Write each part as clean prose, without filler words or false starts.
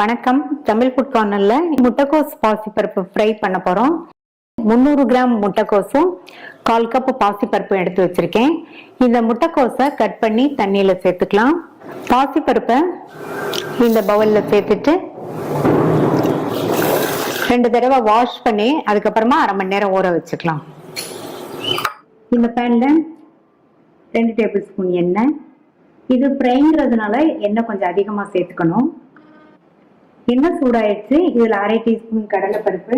வணக்கம். தமிழ் ஃபுட் கார்னர்ல முட்டைக்கோஸ் பாசிப்பருப்பு ஃப்ரை பண்ண போறோம். 300 கிராம் முட்டைக்கோஸும் 1/4 கப் பாசிப்பருப்பு எடுத்து வச்சிருக்கேன். இந்த முட்டைக்கோஸை கட் பண்ணி தண்ணியில சேர்த்துக்கலாம். பாசிப்பருப்பை இந்த பவுல்ல சேர்த்துட்டு 2 தடவை வாஷ் பண்ணி அதுக்கப்புறமா 1/2 மணி நேரம் ஊற வச்சுக்கலாம். இந்த பேன்ல 2 டேபிள் ஸ்பூன் எண்ணெய். இது ஃப்ரைங்கிறதுனால எண்ணெய் கொஞ்சம் அதிகமா சேர்த்துக்கணும். எண்ணெய் சூடாயிடுச்சு. இதுல 1/2 டீஸ்பூன் கடலைப்பருப்பு,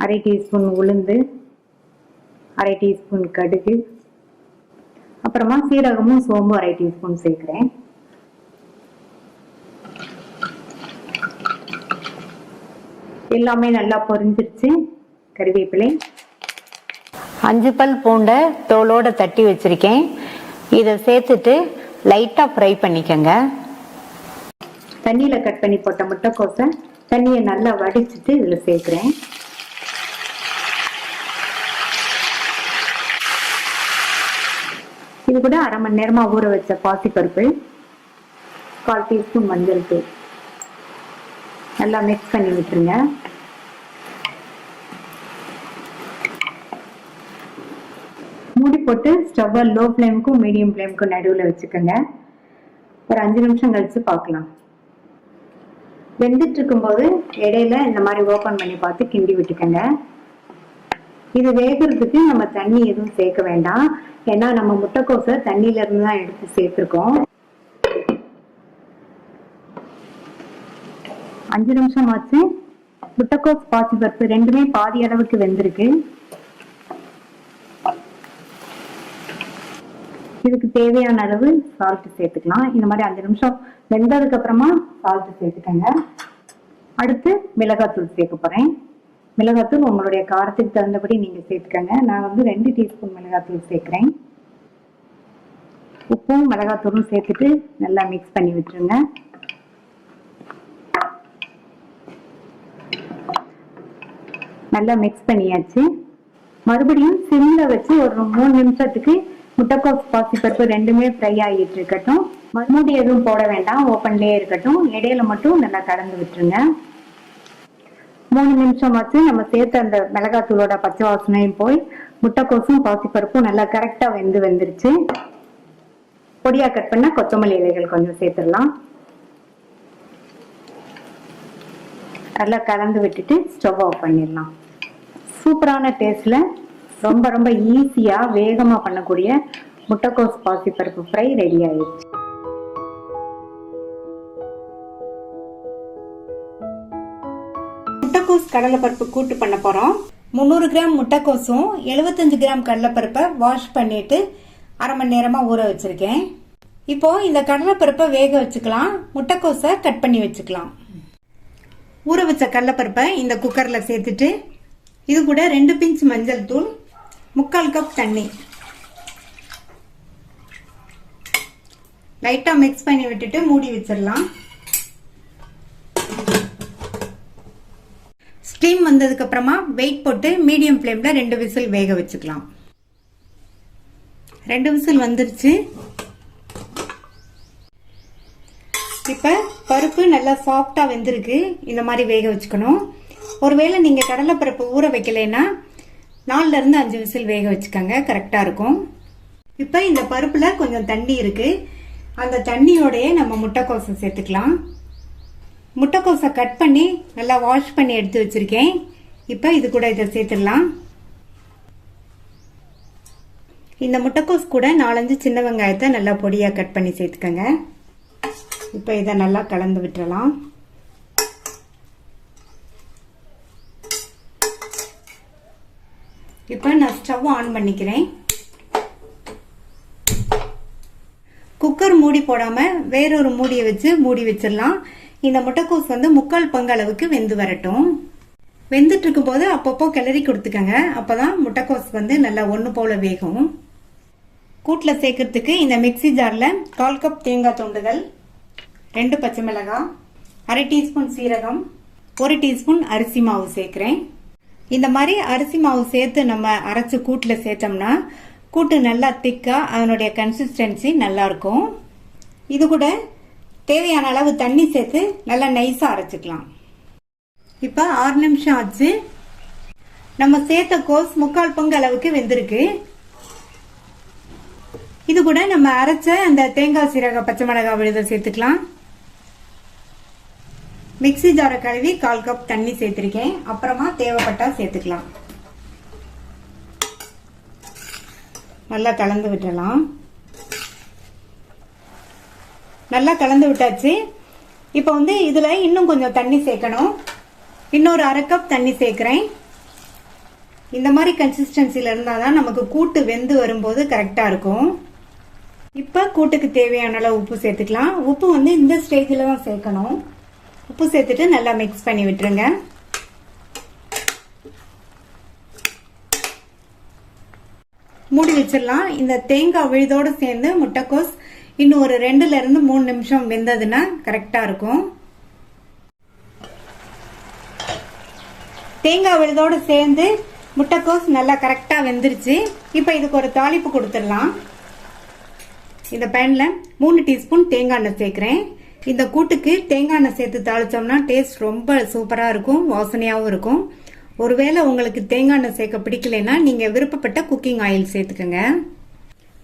1/2 டீஸ்பூன் உளுந்து, 1/2 டீஸ்பூன் கடுகு, அப்புறமா சீரகமும் சோம்பு 1/2 டீஸ்பூன் சேர்க்கிறேன். எல்லாமே நல்லா பொரிஞ்சிருச்சு. கறிவேப்பிலை, 5 பல் பூண்டை தோலோட தட்டி வச்சிருக்கேன். இதை சேர்த்துட்டு லைட்டா ஃப்ரை பண்ணிக்கங்க. தண்ணியில கட் பண்ணி போட்ட முட்டைக்கோஸை தண்ணியை நல்லா வடிச்சிட்டு இதுல சேர்க்கிறேன். இது கூட 1/2 மணி நேரமா ஊற வச்ச பாசிப்பருப்பு, 1/4 டீஸ்பூன் மஞ்சள் தூள் நல்லா மிக்ஸ் பண்ணி விட்டுருங்க. மூடி போட்டு ஸ்டவ்வை லோ ஃப்ளேமுக்கும் மீடியம் ஃப்ளேமுக்கும் நடுவில் வச்சுக்கோங்க. ஒரு 5 நிமிஷம் கழிச்சு பார்க்கலாம். வெந்துட்டு இருக்கும்போது இடையில இந்த மாதிரி ஓபன் பண்ணி பார்த்து கிண்டி விட்டுக்கங்க. இது வேகிறதுக்கு நம்ம தண்ணி எதுவும் சேர்க்க வேண்டாம். ஏன்னா நம்ம முட்டைக்கோஸை தண்ணியில இருந்து தான் எடுத்து சேர்த்திருக்கோம். 5 நிமிஷம் ஆச்சு. முட்டைக்கோஸ் பாசிப்பருப்பு ரெண்டுமே பாதி அளவுக்கு வெந்திருக்கு. இதுக்கு தேவையான அளவு சால்ட் சேர்த்துக்கலாம். இந்த மாதிரி 5 நிமிஷம் வெந்ததுக்கு அப்புறமா சால்ட் சேர்த்துக்கங்க. அடுத்து மிளகாத்தூள் சேர்க்க போறேன். மிளகாத்தூள் உங்களுடைய காரத்துக்கு தகுந்தபடி நீங்க சேர்த்துக்கங்க. நான் 2 டீஸ்பூன் மிளகாத்தூள் சேர்க்கிறேன். உப்பும் மிளகாத்தூளும் சேர்த்துட்டு நல்லா மிக்ஸ் பண்ணி விட்டுருங்க. நல்லா மிக்ஸ் பண்ணியாச்சு. மறுபடியும் சிம்ல வச்சு ஒரு 3 நிமிஷத்துக்கு முட்டைக்கோஸ் பாசிப்பருப்பு ரெண்டுமே ஃப்ரை ஆகிட்டு இருக்கட்டும். மூடி எதுவும் போட வேண்டாம், ஓப்பன்லயே இருக்கட்டும். இடையில மட்டும் நல்லா கலந்து விட்டுருங்க. 3 நிமிஷம் ஆச்சு. நம்ம சேர்த்த அந்த மிளகாத்தூளோட பச்சை வாசனையும் போய் முட்டைக்கோசும் பாசிப்பருப்பும் நல்லா கரெக்டா வெந்துருச்சு. பொடியா கட் பண்ண கொத்தமல்லி இலைகள் கொஞ்சம் சேர்த்துடலாம். நல்லா கலந்து விட்டுட்டு ஸ்டவ் ஆஃப் பண்ணிடலாம். சூப்பரான டேஸ்ட்ல ரொம்ப ஈஸியா வேகமா பண்ணக்கூடிய முட்டைக்கோஸ் பாசிப்பருப்பு ஃப்ரை ரெடி ஆயிடுச்சு. முட்டைக்கோஸ் கடலைப்பருப்பு கூட்டு பண்ண போறோம். 300 கிராம் முட்டைக்கோஸும் 75 கிராம் கடலைப்பருப்பை வாஷ் பண்ணிட்டு 1/2 மணி நேரமா ஊற வச்சிருக்கேன். இப்போ இந்த கடலைப்பருப்பை வேக வச்சுக்கலாம். முட்டைக்கோஸை கட் பண்ணி வச்சுக்கலாம். ஊற வச்ச கடலைப்பருப்பை இந்த குக்கர்ல சேர்த்துட்டு இது கூட 2 பிஞ்ச் மஞ்சள் தூள், 1/4 கப் தண்ணி லைட்டா மிக்ஸ் பண்ணி விட்டுட்டு மூடி வச்சிடலாம். ஸ்டீம் வந்ததுக்கு அப்புறமா வெயிட் போட்டு மீடியம் ஃப்ளேம்ல 2 விசில் வேக வச்சுக்கலாம். 2 விசில் வந்துருச்சு. இப்ப பருப்பு நல்லா சாஃப்டா வெந்திருக்கு. இந்த மாதிரி வேக வச்சுக்கணும். ஒருவேளை நீங்க கடலைப்பருப்பு ஊற வைக்கலைன்னா 4ல இருந்து 5 விசில் வேக வச்சுக்கோங்க, கரெக்டா இருக்கும். இப்ப இந்த பருப்புல கொஞ்சம் தண்ணி இருக்கு. அந்த தண்ணியோடய நம்ம முட்டைக்கோஸை சேர்த்துக்கலாம். முட்டைக்கோஸை கட் பண்ணி நல்லா வாஷ் பண்ணி எடுத்து வச்சிருக்கேன். இப்ப இது கூட இதை சேர்த்துடலாம். இந்த முட்டைக்கோஸ் கூட 4-5 சின்ன வெங்காயத்தை நல்லா பொடியா கட் பண்ணி சேர்த்துக்கங்க. இப்ப இதை நல்லா கலந்து விட்டுறலாம். இப்ப நான் ஸ்டவ் ஆன் பண்ணிக்கிறேன். குக்கர் மூடி போடாம வேறொரு மூடியை வச்சு மூடி வச்சிடலாம். இந்த முட்டைக்கோஸ் 3/4 பங்கு அளவுக்கு வெந்து வரட்டும். வெந்துட்டு இருக்கும் போது அப்பப்போ கிளறி கொடுத்துக்கங்க. அப்பதான் முட்டைக்கோஸ் நல்லா ஒண்ணு போல வேகும். கூட்டுல சேர்க்கறதுக்கு இந்த மிக்ஸி ஜார்ல 1/4 கப் தேங்காய் துண்டுகள், 2 பச்சை மிளகாய், 1/2 டீஸ்பூன் சீரகம், 1 டீஸ்பூன் அரிசி மாவு சேர்க்கிறேன். இந்த மாதிரி அரிசி மாவு சேர்த்து நம்ம அரைச்சு கூட்டுல சேர்த்தோம்னா கூட்டு நல்லா திக்கா அதனுடைய கன்சிஸ்டன்சி நல்லா இருக்கும். இது கூட தேவையான அளவு தண்ணி சேர்த்து நல்லா நைஸா அரைச்சுக்கலாம். இப்ப 6 நிமிஷம் ஆச்சு. நம்ம சேர்த்த கோஸ் 3/4 பங்கு அளவுக்கு வெந்திருக்கு. இது கூட நம்ம அரைச்ச அந்த தேங்காய் சீரக பச்சை மிளகாய் விழுத சேர்த்துக்கலாம். மிக்ஸி ஜாரை கழுவி 1/4 கப் தண்ணி சேர்த்திருக்கேன். அப்புறமா தேவைப்பட்டா சேர்த்துக்கலாம். நல்லா கலந்து விட்டுறலாம். நல்லா கலந்து விட்டாச்சு. இப்போ இதுல இன்னும் கொஞ்சம் தண்ணி சேர்க்கணும். இன்னொரு 1/2 கப் தண்ணி சேர்க்கிறேன். இந்த மாதிரி கன்சிஸ்டன்சில இருந்தாதான் நமக்கு கூட்டு வெந்து வரும்போது கரெக்டா இருக்கும். இப்ப கூட்டுக்கு தேவையான அளவு உப்பு சேர்த்துக்கலாம். உப்பு இந்த ஸ்டேஜில் தான் சேர்க்கணும். உப்பு சேர்த்துட்டு நல்லா மிக்ஸ் பண்ணி விட்டுருங்க. மூடி வச்சிடலாம். இந்த தேங்காய் விழுதோட சேர்ந்து முட்டைக்கோஸ் இன்னும் ஒரு 2ல இருந்து 3 நிமிஷம் வெந்ததுன்னா கரெக்டா இருக்கும். தேங்காய் விழுதோட சேர்ந்து முட்டைக்கோஸ் நல்லா கரெக்டா வெந்துருச்சு. இப்ப இதுக்கு ஒரு தாளிப்பு கொடுத்துடலாம். இந்த பேன்ல 3 டீஸ்பூன் தேங்காய் எண்ணெய் சேர்க்கிறேன். இந்த கூட்டுக்கு தேங்காய் எண்ணெய் சேர்த்து தாளிச்சோம்னா டேஸ்ட் ரொம்ப சூப்பரா இருக்கும், வாசனையாவும் இருக்கும். ஒருவேளை உங்களுக்கு தேங்காய் எண்ணெய் சேர்க்க பிடிக்கலன்னா நீங்க விருப்பப்பட்ட குக்கிங் ஆயில் சேர்த்துக்கோங்க.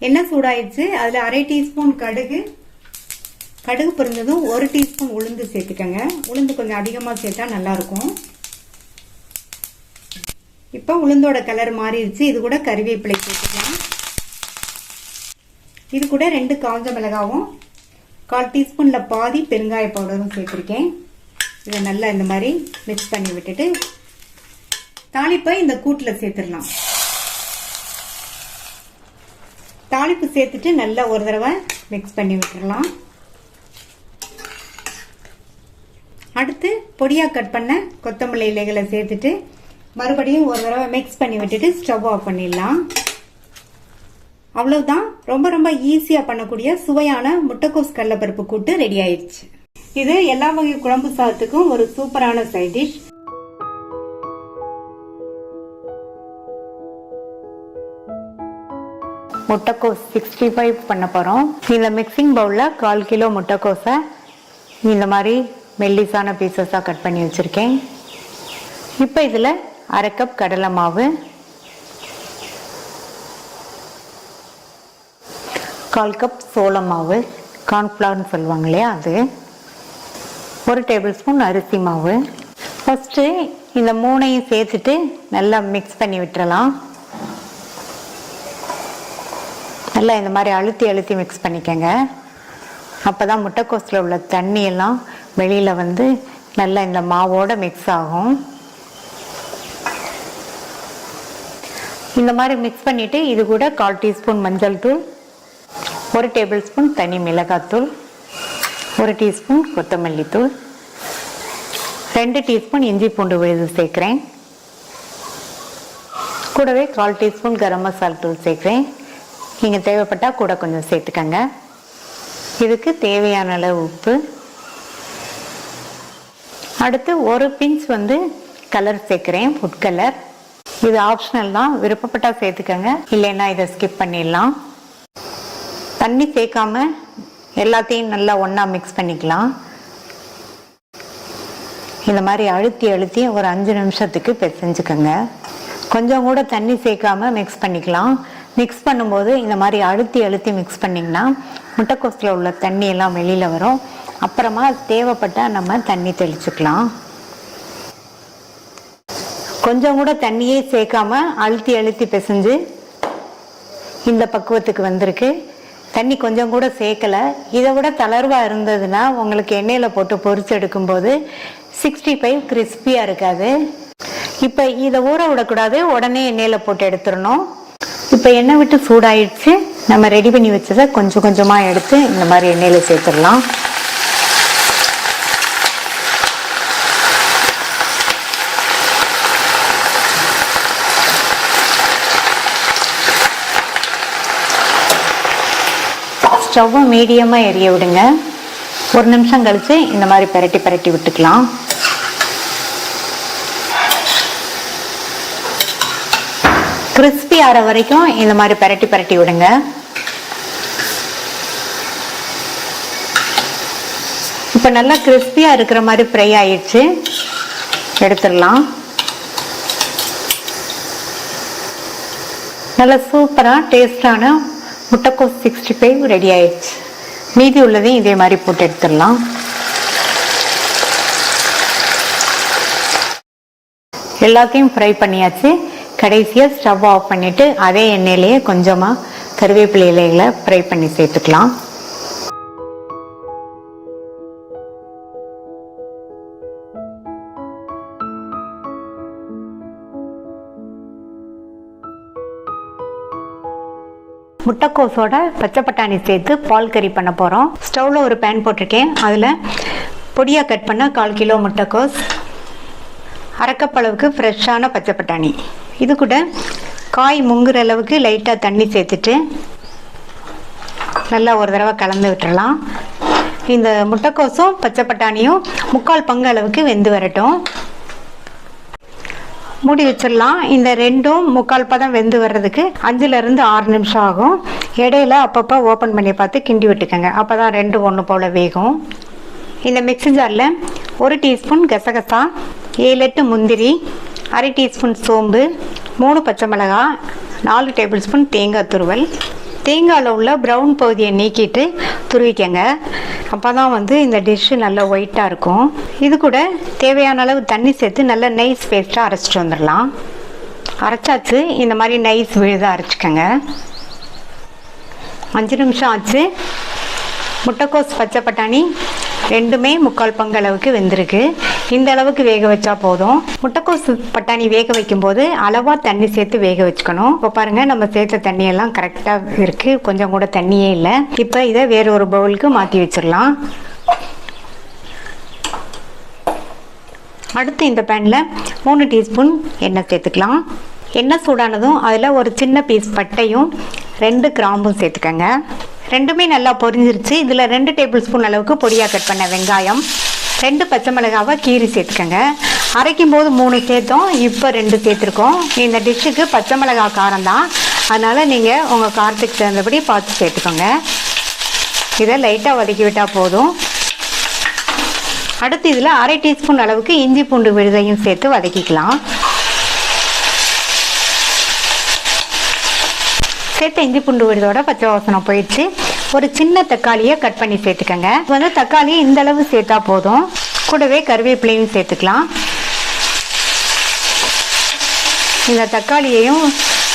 எண்ணெய் சூடாயிடுச்சு. அதுல 1/2 டீஸ்பூன் கடுகு பொரிஞ்சதும் 1 டீஸ்பூன் உளுந்து சேர்த்துக்கோங்க. உளுந்து கொஞ்சம் அதிகமா சேர்த்தா நல்லா இருக்கும். இப்ப உளுந்தோட கலர் மாறிடுச்சு. இது கூட கறிவேப்பிலை சேர்த்துக்கலாம். இது கூட 2 காஞ்ச மிளகாவும் 1/4 டீஸ்பூன்ல பாதி பெருங்காய பவுடரும் சேர்த்திருக்கேன். இதை நல்லா இந்த மாதிரி மிக்ஸ் பண்ணி விட்டுட்டு தாளிப்பை இந்த கூட்டுல சேர்த்துடலாம். தாளிப்பு சேர்த்துட்டு நல்லா ஒரு தடவை மிக்ஸ் பண்ணி விட்டுடலாம். அடுத்து பொடியா கட் பண்ண கொத்தமல்லி இலைகளை சேர்த்துட்டு மறுபடியும் ஒரு தடவை மிக்ஸ் பண்ணி விட்டுட்டு ஸ்டவ் ஆஃப் பண்ணிடலாம். அவ்வளவுதான். ரொம்ப ரொம்ப ஈஸியா பண்ணக்கூடிய சுவையான முட்டைக்கோஸ் கடலைப்பருப்பு கூட்டு ரெடி ஆயிடுச்சு. இது எல்லா வகை குழம்பு சாதத்துக்கும் ஒரு சூப்பரான சைட் டிஷ். முட்டைக்கோஸ் 65 பண்ண போறோம். இந்த மிக்சிங் பவுல்ல 1/4 கிலோ முட்டைக்கோஸை இந்த மாதிரி மெல்லிசான பீசஸா கட் பண்ணி வச்சிருக்கேன். இப்ப இதுல 1/2 கப் கடலை மாவு, 1/4 கப் சோள மாவு, கார்ன்ஃபிளவர்னு சொல்லுவாங்க இல்லையா, அது 1 டேபிள் ஸ்பூன் அரிசி மாவு. ஃபர்ஸ்ட் இந்த 3ஐயும் சேர்த்துட்டு நல்லா மிக்ஸ் பண்ணி விட்டுறலாம். நல்லா இந்த மாதிரி அழுத்தி அழுத்தி மிக்ஸ் பண்ணிக்கங்க. அப்பதான் முட்டைக்கோஸ்ல உள்ள தண்ணி எல்லாம் வெளியில நல்லா இந்த மாவோட மிக்ஸ் ஆகும். இந்த மாதிரி மிக்ஸ் பண்ணிட்டு இது கூட 1/4 டீஸ்பூன் மஞ்சள் தூள், 1 டேபிள் ஸ்பூன் தனி மிளகாத்தூள், 1 டீஸ்பூன் கொத்தமல்லி தூள், 2 டீஸ்பூன் இஞ்சி பூண்டு விழுது சேர்க்கிறேன். கூடவே 1/4 டீஸ்பூன் கரம் மசாலா தூள் சேர்க்கிறேன். நீங்க தேவைப்பட்டா கூட கொஞ்சம் சேர்த்துக்கங்க. இதுக்கு தேவையான அளவு உப்பு. அடுத்து 1 பிஞ்ச் கலர் சேர்க்கிறேன், ஃபுட் கலர். இது ஆப்ஷனல் தான், விருப்பப்பட்டா சேர்த்துக்கங்க, இல்லைன்னா இதை ஸ்கிப் பண்ணிடலாம். தண்ணி சேர்க்காம எல்லாத்தையும் நல்லா ஒண்ணா மிக்ஸ் பண்ணிக்கலாம். இந்த மாதிரி அழுத்தி அழுத்தி ஒரு 5 நிமிஷத்துக்கு பிசைஞ்சுக்கங்க. கொஞ்சம் கூட தண்ணி சேர்க்காம மிக்ஸ் பண்ணிக்கலாம். மிக்ஸ் பண்ணும்போது இந்த மாதிரி அழுத்தி அழுத்தி மிக்ஸ் பண்ணிங்கன்னா முட்டைக்கோஸ்ல உள்ள தண்ணி எல்லாம் வெளியில வரும். அப்புறமா தேவைப்பட்டா நம்ம தண்ணி தெளிச்சுக்கலாம். கொஞ்சம் கூட தண்ணியே சேர்க்காம அழுத்தி அழுத்தி பிசைஞ்சு இந்த பக்குவத்துக்கு வந்திருக்கு. தண்ணி கொஞ்சம் கூட சேர்க்கல. இதை விட தளர்வா இருந்ததுன்னா உங்களுக்கு எண்ணெயில போட்டு பொரிச்சு எடுக்கும் போது 65 கிறிஸ்பியா இருக்காது. இப்ப இதை ஊற விடக்கூடாது, உடனே எண்ணெயில போட்டு எடுத்துடணும். இப்ப எண்ணெய் விட்டு சூடாயிடுச்சு. நம்ம ரெடி பண்ணி வச்சதை கொஞ்சம் கொஞ்சமா எடுத்து இந்த மாதிரி எண்ணெயில சேர்த்துடலாம். ஸ்டவ்வை மீடியமா எரிய விடுங்க. 1 நிமிஷம் கழிச்சு இந்த மாதிரி பரட்டி பரட்டி விட்டுக்கலாம். கிறிஸ்பி ஆற வரைக்கும் இந்த மாதிரி பரட்டி பரட்டி விடுங்க. இப்போ நல்லா கிறிஸ்பியாக இருக்கிற மாதிரி ஃப்ரை ஆயிடுச்சு, எடுத்துடலாம். நல்லா சூப்பராக டேஸ்டான முட்டைக்கோஸ் 65 ரெடி ஆயிடுச்சு. மீதி உள்ளதையும் இதே மாதிரி போட்டு எடுத்துடலாம். எல்லாத்தையும் ஃப்ரை பண்ணியாச்சு. கடைசியாக ஸ்டவ் ஆஃப் பண்ணிவிட்டு அதே எண்ணெயிலேயே கொஞ்சமாக கருவேப்பிலை இலைகளை ஃப்ரை பண்ணி சேர்த்துக்கலாம். முட்டைக்கோஸோட பச்சை பட்டாணி சேர்த்து பால் கறி பண்ண போகிறோம். ஸ்டவ்வில் ஒரு பேன் போட்டிருக்கேன். அதில் பொடியாக கட் பண்ண 1/4 கிலோ முட்டைக்கோஸ், அரைக்கப்பளவுக்கு ஃப்ரெஷ்ஷான பச்சை பட்டாணி, இது கூட காய் முங்குற அளவுக்கு லைட்டாக தண்ணி சேர்த்துட்டு நல்லா ஒரு தடவை கலந்து விட்டுறலாம். இந்த முட்டைக்கோஸும் பச்சை பட்டாணியும் 3/4 பங்கு அளவுக்கு வெந்து வரட்டும். மூடி வச்சிடலாம். இந்த ரெண்டும் 3/4 பதம் வெந்து வர்றதுக்கு 5லேருந்து 6 நிமிஷம் ஆகும். இடையில அப்பப்போ ஓப்பன் பண்ணி பார்த்து கிண்டி விட்டுக்கோங்க, அப்போ தான் 2 ஒன்று போல் வேகும். இந்த மிக்ஸி ஜாரில் 1 டீஸ்பூன் கசகசா, 7-8 முந்திரி, 1/2 டீஸ்பூன் சோம்பு, 3 பச்சை மிளகாய், 4 டேபிள் ஸ்பூன் தேங்காய் துருவல். தேங்காயில் உள்ள ப்ரௌன் பகுதியை நீக்கிட்டு துருவிக்கங்க, அப்போ தான் இந்த டிஷ்ஷு நல்லா ஒயிட்டாக இருக்கும். இது கூட தேவையான அளவு தண்ணி சேர்த்து நல்லா நைஸ் பேஸ்ட்டாக அரைச்சிட்டு வந்துடலாம். அரைச்சாச்சு, இந்த மாதிரி நைஸ் விழுதாக அரைச்சிக்கோங்க. 5 நிமிஷம் ஆச்சு. முட்டைக்கோஸ் பச்சை பட்டாணி ரெண்டுமே 3/4 பங்கு அளவுக்கு வெந்திருக்கு. இந்த அளவுக்கு வேக வச்சா போதும். முட்டைக்கோஸ் பட்டாணி வேக வைக்கும்போது அளவாக தண்ணி சேர்த்து வேக வச்சுக்கணும். இப்போ பாருங்கள், நம்ம சேர்த்த தண்ணியெல்லாம் கரெக்டாக இருக்குது, கொஞ்சம் கூட தண்ணியே இல்லை. இப்போ இதை வேற ஒரு பவுலுக்கு மாற்றி வச்சிடலாம். அடுத்து இந்த பேனில் 3 டீஸ்பூன் எண்ணெய் சேர்த்துக்கலாம். எண்ணெய் சூடானதும் அதில் ஒரு சின்ன பீஸ் பட்டையும் 2 கிராம்பும் சேர்த்துக்கங்க. ரெண்டுமே நல்லா பொரிஞ்சிருச்சு. இதில் 2 டேபிள் ஸ்பூன் அளவுக்கு பொடியாக கட் பண்ண வெங்காயம், 2 பச்சை மிளகாவை கீரி சேர்த்துக்கங்க. அரைக்கும் போது 3 சேர்த்தோம், இப்போ 2 சேர்த்துருக்கோம். இந்த டிஷ்ஷுக்கு பச்சை மிளகாய் காரம் தான், அதனால் நீங்கள் உங்கள் காரத்துக்கு தகுந்தபடி பார்த்து சேர்த்துக்கோங்க. இதை லைட்டாக வதக்கி விட்டால் போதும். அடுத்து இதில் 1/2 டீஸ்பூன் அளவுக்கு இஞ்சி பூண்டு விழுதையும் சேர்த்து வதக்கிக்கலாம். சேர்த்த இஞ்சி பூண்டு விழுதோட பச்சை வாசனை போயிடுச்சு. ஒரு சின்ன தக்காளியை கட் பண்ணி சேர்த்துக்கங்க. தக்காளி இந்த அளவு சேர்த்தா போதும். கூடவே கருவேப்பிலையும் சேர்த்துக்கலாம். இந்த தக்காளியையும்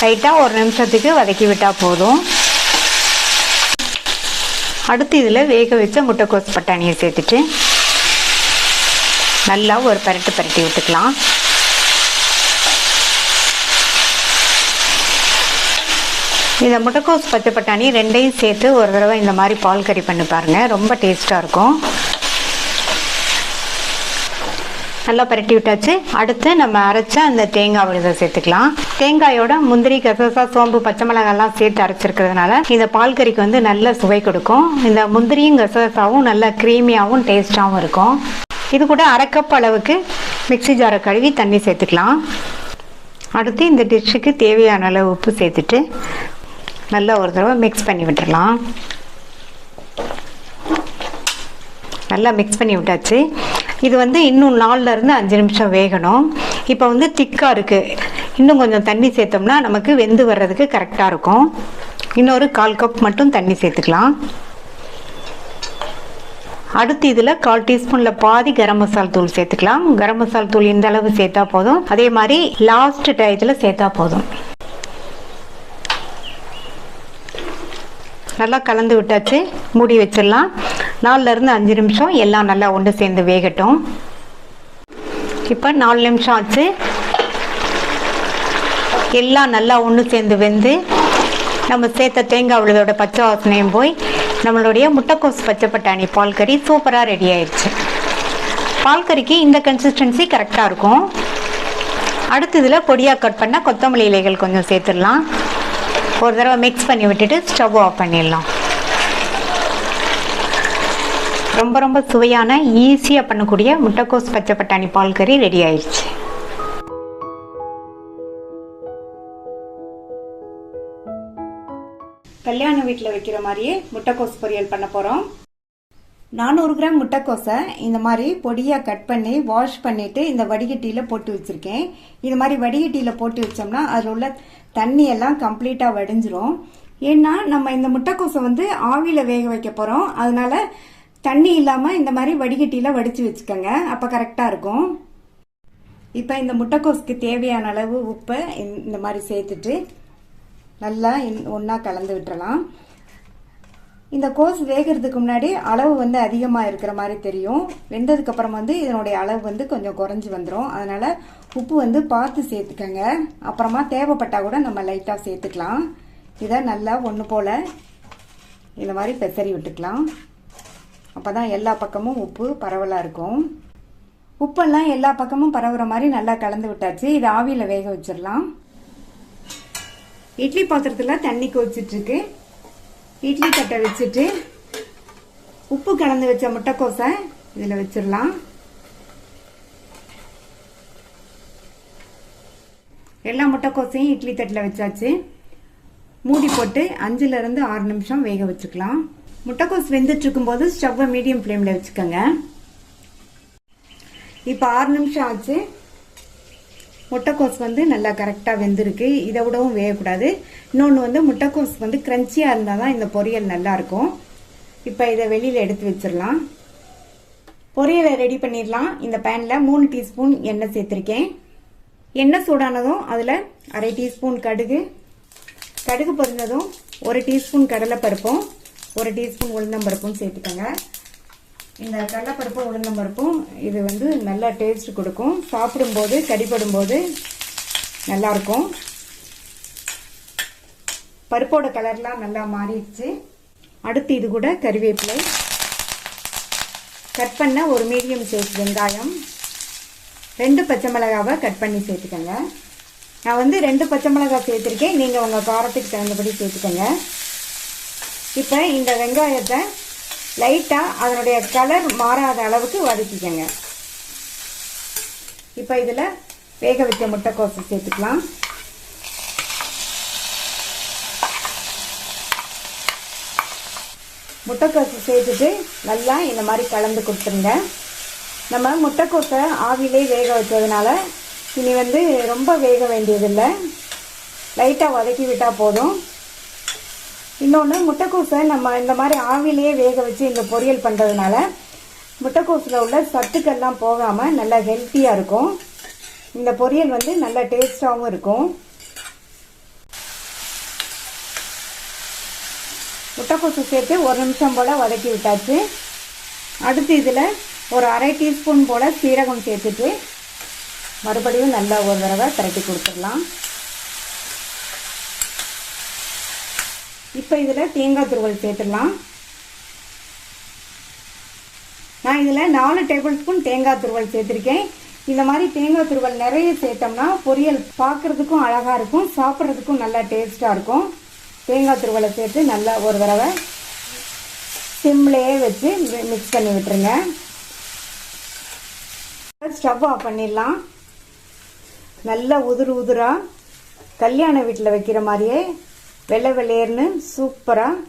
லைட்டாக 1 நிமிஷத்துக்கு வதக்கி விட்டால் போதும். அடுத்து இதில் வேக வச்ச முட்டைக்கோஸ் பட்டாணியை சேர்த்துட்டு நல்லா ஒரு பரட்டி விட்டுக்கலாம். இந்த முட்டைக்கோஸ் பச்சை பட்டாணி ரெண்டையும் சேர்த்து ஒரு தடவை இந்த மாதிரி பால் கறி பண்ணி பாருங்கள், ரொம்ப டேஸ்ட்டாக இருக்கும். நல்லா பரட்டி விட்டாச்சு. அடுத்து நம்ம அரைச்ச அந்த தேங்காய் விழுதை சேர்த்துக்கலாம். தேங்காயோட முந்திரி, கசகசா, சோம்பு, பச்சை மிளகாய்லாம் சேர்த்து அரைச்சிருக்கிறதுனால இந்த பால் கறிக்கு நல்ல சுவை கொடுக்கும். இந்த முந்திரியும் கசகசாவும் நல்லா க்ரீமியாகவும் டேஸ்ட்டாகவும் இருக்கும். இது கூட 1/2 கப் அளவுக்கு மிக்ஸி ஜாரை கழுவி தண்ணி சேர்த்துக்கலாம். அடுத்து இந்த டிஷ்ஷுக்கு தேவையான அளவு உப்பு சேர்த்துட்டு நல்லா ஒரு தடவை மிக்ஸ் பண்ணி விட்டுடலாம். நல்லா மிக்ஸ் பண்ணி விட்டாச்சு. இது இன்னும் 4லேருந்து 5 நிமிஷம் வேகணும். இப்போ திக்காக இருக்குது. இன்னும் கொஞ்சம் தண்ணி சேர்த்தோம்னா நமக்கு வெந்து வர்றதுக்கு கரெக்டாக இருக்கும். இன்னொரு 1/4 கப் மட்டும் தண்ணி சேர்த்துக்கலாம். அடுத்து இதில் 1/4 டீஸ்பூனில் பாதி கரம் மசாலா தூள் சேர்த்துக்கலாம். கரம் மசாலா தூள் இந்த அளவு சேர்த்தா போதும். அதே மாதிரி லாஸ்ட் டயத்தில் சேர்த்தா போதும். நல்லா கலந்து விட்டாச்சு. மூடி வச்சிடலாம். 4லேருந்து 5 நிமிஷம் எல்லாம் நல்லா ஒன்று சேர்ந்து வேகட்டும். இப்போ 4 நிமிஷம் ஆச்சு. எல்லாம் நல்லா ஒன்று சேர்ந்து வெந்து நம்ம சேர்த்த தேங்காய் விழுதோட பச்சை வாசனையும் போய் நம்மளுடைய முட்டைக்கோஸ் பச்சை பட்டாணி பால் கறி சூப்பராக ரெடி ஆயிடுச்சு. பால் கறிக்கு இந்த கன்சிஸ்டன்சி கரெக்டாக இருக்கும். அடுத்து இதில் பொடியாக கட் பண்ண கொத்தமல்லி இலைகள் கொஞ்சம் சேர்த்துடலாம். ஒரு தடவை மிக்ஸ் பண்ணி விட்டுட்டு ஸ்டவ் ஆஃப் பண்ணிடலாம். ரொம்ப சுவையான ஈஸியாக பண்ணக்கூடிய முட்டைக்கோஸ் பச்சை பட்டாணி பால் கறி ரெடி ஆயிடுச்சு. கல்யாண வீட்டில் வைக்கிற மாதிரியே முட்டைக்கோஸ் பொரியல் பண்ண போகிறோம். 400 கிராம் முட்டைக்கோஸை இந்த மாதிரி பொடியாக கட் பண்ணி வாஷ் பண்ணிவிட்டு இந்த வடிகட்டியில் போட்டு வச்சுருக்கேன். இது மாதிரி வடிகட்டியில் போட்டு வச்சோம்னா அதில் உள்ள தண்ணியெல்லாம் கம்ப்ளீட்டாக வடிஞ்சிரும். ஏன்னா நம்ம இந்த முட்டைக்கோஸை வந்து ஆவியில் வேக வைக்க போகிறோம். அதனால தண்ணி இல்லாமல் இந்த மாதிரி வடிகட்டியில் வடித்து வச்சுக்கோங்க, அப்போ கரெக்டாக இருக்கும். இப்போ இந்த முட்டைக்கோஸுக்கு தேவையான அளவு உப்பை இந்த மாதிரி சேர்த்துட்டு நல்லா ஒன்றா கலந்து விட்டுறலாம். இந்த கோஸ் வேகிறதுக்கு முன்னாடி அளவு வந்து அதிகமாக இருக்கிற மாதிரி தெரியும். வெந்ததுக்கப்புறம் வந்து இதனுடைய அளவு வந்து கொஞ்சம் குறைஞ்சி வந்துடும். அதனால் உப்பு வந்து பார்த்து சேர்த்துக்கங்க. அப்புறமா தேவைப்பட்டால் கூட நம்ம லைட்டாக சேர்த்துக்கலாம். இதை நல்லா ஒன்று போல் இந்த மாதிரி பெசரி விட்டுக்கலாம். அப்போ தான் எல்லா பக்கமும் உப்பு பரவலாக இருக்கும். உப்பெல்லாம் எல்லா பக்கமும் பரவுற மாதிரி நல்லா கலந்து விட்டாச்சு. இதை ஆவியில் வேக வச்சிடலாம். இட்லி பாத்திரத்தில் தண்ணி கொதிச்சிட்ருக்கு. இட்லி தட்டை வச்சுட்டு உப்பு கலந்து வச்ச முட்டைக்கோஸை இதில் வச்சிடலாம். எல்லா முட்டைக்கோஸையும் இட்லி தட்டில் வச்சாச்சு. மூடி போட்டு 5லிருந்து 6 நிமிஷம் வேக வச்சுக்கலாம். முட்டைக்கோஸ் வெந்துட்டு இருக்கும்போது ஸ்டவ்வை மீடியம் ஃப்ளேமில் வச்சுக்கோங்க. இப்போ 6 நிமிஷம் ஆச்சு. முட்டைக்கோஸ் வந்து நல்லா கரெக்டாக வெந்திருக்கு. இதை விடவும் வேகக்கூடாது. இன்னொன்று வந்து முட்டைக்கோஸ் வந்து க்ரன்ச்சியாக இருந்தால் தான் இந்த பொரியல் நல்லாயிருக்கும். இப்போ இதை வெளியில் எடுத்து வச்சிடலாம். பொரியலை ரெடி பண்ணிடலாம். இந்த பேனில் 3 டீஸ்பூன் எண்ணெய் சேர்த்துருக்கேன். எண்ணெய் சூடானதும் அதில் 1/2 டீஸ்பூன் கடுகு பொரிஞ்சதும் 1 டீஸ்பூன் கடலைப்பருப்பும் 1 டீஸ்பூன் உளுந்தம்பருப்பும் சேர்த்துக்கோங்க. இந்த கடலைப்பருப்பும் உளுந்தம்பருப்பும் இது வந்து நல்லா டேஸ்ட் கொடுக்கும். சாப்பிடும்போது கடிபடும்போது நல்லாயிருக்கும். பருப்போட கலர்லாம் நல்லா மாறிடுச்சு. அடுத்து இது கூட கறிவேப்பிலை, கட் பண்ண ஒரு மீடியம் சைஸ் வெங்காயம், 2 பச்சை மிளகாவை கட் பண்ணி சேர்த்துக்கோங்க. நான் வந்து 2 பச்சை மிளகாய் சேர்த்துருக்கேன். நீங்கள் உங்கள் காரத்துக்கு தகுந்தபடி சேர்த்துக்கோங்க. இப்போ இந்த வெங்காயத்தை லைட்டாக அதனுடைய கலர் மாறாத அளவுக்கு வதக்கிக்கங்க. இப்போ இதில் வேக வச்ச முட்டைக்கோஸை சேர்த்துக்கலாம். முட்டைக்கோஸை சேர்த்துட்டு நல்லா இந்த மாதிரி கலந்து கொடுத்துருங்க. நம்ம முட்டைக்கோஸை ஆவிலே வேக வச்சதுனால இனி வந்து ரொம்ப வேக வேண்டியதில்லை, லைட்டாக வதக்கி விட்டால் போதும். இன்னொன்று, முட்டைக்கோஸை நம்ம இந்த மாதிரி ஆவிலேயே வேக வச்சு இந்த பொரியல் பண்ணுறதுனால முட்டைக்கோஸில் உள்ள சத்துக்கள்லாம் போகாமல் நல்லா ஹெல்த்தியாக இருக்கும். இந்த பொரியல் வந்து நல்ல டேஸ்டாகவும் இருக்கும். முட்டைக்கோஸை சேர்த்து 1 நிமிஷம் போல் வதக்கி விட்டாச்சு. அடுத்து இதில் ஒரு 1/2 டீஸ்பூன் போல் சீரகம் சேர்த்துட்டு மறுபடியும் நல்லா ஒரு தடவை திரட்டி கொடுத்துடலாம். இப்போ இதில் தேங்காய் துருவல் சேர்த்துடலாம். நான் இதில் 4 டேபிள் ஸ்பூன் தேங்காய் துருவல் சேர்த்துருக்கேன். இந்த மாதிரி தேங்காய் துருவல் நிறைய சேர்த்தோம்னா பொரியல் பார்க்குறதுக்கும் அழகாக இருக்கும், சாப்பிட்றதுக்கும் நல்லா டேஸ்ட்டாக இருக்கும். தேங்காய் துருவலை சேர்த்து நல்லா ஒரு தடவை சிம்லேயே வச்சு மிக்ஸ் பண்ணி விட்டுருங்க. ஸ்டவ் ஆஃப் பண்ணிடலாம். நல்லா உதிராக கல்யாண வீட்டில் வைக்கிற மாதிரியே வெள்ளை வெள்ளையர்னு சூப்பராக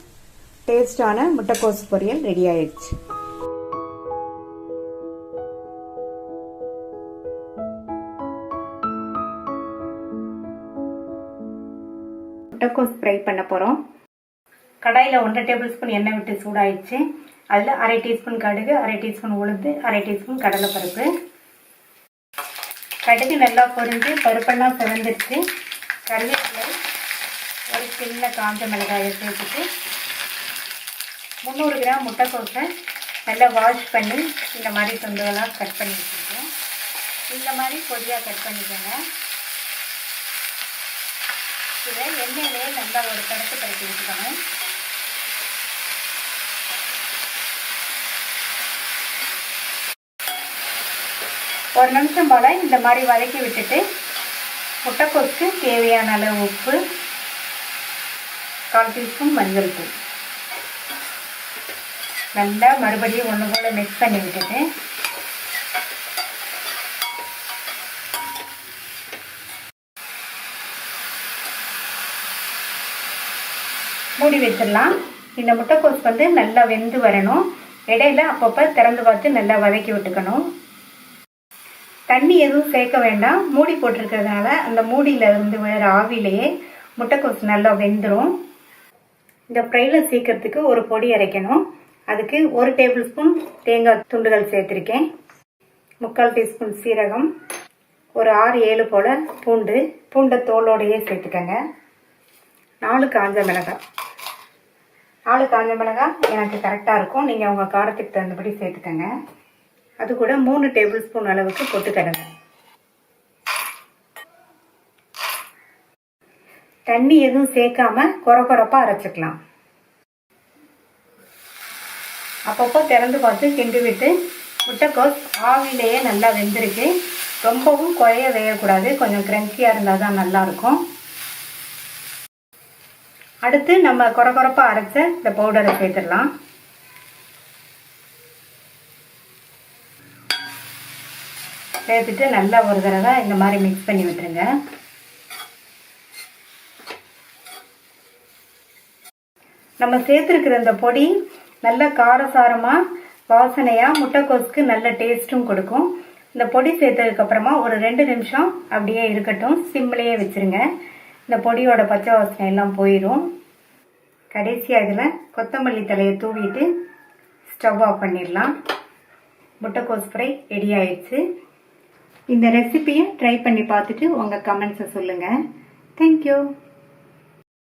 டேஸ்டான முட்டைக்கோஸ் பொரியல் ரெடி ஆயிடுச்சு. முட்டைக்கோஸ் ஃப்ரை பண்ண போகிறோம். கடாயில் 1/2 டேபிள் ஸ்பூன் எண்ணெய் விட்டு சூடாயிடுச்சு. அதில் 1/2 டீஸ்பூன் கடுகு, 1/2 டீஸ்பூன் உளுந்து, 1/2 டீஸ்பூன் கடலைப்பருப்பு. கடுகு நல்லா பொரிஞ்சு பருப்பெல்லாம் செவந்துடுச்சு. கருவேப்பிலை, ஒரு சின்ன காஞ்ச மிளகாயை சேர்த்துட்டு 300 கிராம் முட்டைக்கோஸை நல்லா வாஷ் பண்ணி இந்த மாதிரி துண்டுகளாக கட் பண்ணி வச்சுருக்கேன். இந்த மாதிரி பொடியாக கட் பண்ணிக்கோங்க. இதை எண்ணெயிலே நல்லா ஒரு பரப்பு பரப்பி வச்சுக்கோங்க. ஒரு நிமிஷம் போல் இந்த மாதிரி வதக்கி விட்டுட்டு முட்டைக்கோஸுக்கு தேவையான அளவு உப்பு, 1/4 டீஸ்பூன் மஞ்சள் தூள் நல்லா மறுபடியும் ஒன்று போல் மிக்ஸ் பண்ணி விட்டுட்டு மூடி வச்சிடலாம். இந்த முட்டைக்கோஸ் வந்து நல்லா வெந்து வரணும். இடையில அப்பப்போ திறந்து பார்த்து நல்லா வதக்கி விட்டுக்கணும். தண்ணி எதுவும் சேர்க்க வேண்டாம். மூடி போட்டிருக்கிறதுனால அந்த மூடியில இருந்து விழுற ஆவிலேயே முட்டைக்கோஸ் நல்லா வெந்துடும். இந்த ஃப்ரைல சீக்கிரத்துக்கு ஒரு பொடி அரைக்கணும். அதுக்கு 1 டேபிள் ஸ்பூன் தேங்காய் துண்டுகள் சேர்த்துருக்கேன், 3/4 டீஸ்பூன் சீரகம், ஒரு 6-7 போல பூண்டை தோலோடையே சேர்த்துக்கங்க. 4 காஞ்ச மிளகாய். 4 காஞ்ச மிளகாய் எனக்கு கரெக்டாக இருக்கும். நீங்கள் உங்கள் காரத்துக்கு தகுந்தபடி சேர்த்துக்கங்க. அது கூட 3 டேபிள் ஸ்பூன் அளவுக்கு பொட்டுக்கடலை. தண்ணி எதுவும் சேர்க்காம கொரப்பாக அரைச்சிக்கலாம். அப்பப்போ திறந்து பார்த்து கிண்டி விட்டு, முட்டைக்கோஸ் ஆவிலேயே நல்லா வெந்திருக்கு. ரொம்பவும் குழைய வேகக்கூடாது, கொஞ்சம் கிரன்ச்சியாக இருந்தால் தான் நல்லாயிருக்கும். அடுத்து நம்ம கொரப்பாக அரைச்ச இந்த பவுடரை சேர்த்துடலாம். சேர்த்துட்டு நல்லா ஒரு தடவை இந்த மாதிரி மிக்ஸ் பண்ணி விட்டுருங்க. நம்ம சேர்த்துருக்கிற இந்த பொடி நல்ல காரசாரமாக வாசனையாக முட்டைக்கோஸுக்கு நல்ல டேஸ்ட்டும் கொடுக்கும். இந்த பொடி சேர்த்ததுக்கப்புறமா ஒரு 2 நிமிஷம் அப்படியே இருக்கட்டும், சிம்லேயே வச்சுருங்க. இந்த பொடியோட பச்சை வாசனை எல்லாம் போயிடும். கடைசியாக இதில் கொத்தமல்லி தலையை தூவிட்டு ஸ்டவ் ஆஃப் பண்ணிடலாம். முட்டைக்கோஸ் ஃப்ரை ரெடி ஆயிடுச்சு. இந்த ரெசிபியை ட்ரை பண்ணி பார்த்துட்டு உங்கள் கமெண்ட்ஸை சொல்லுங்கள். தேங்க்யூ.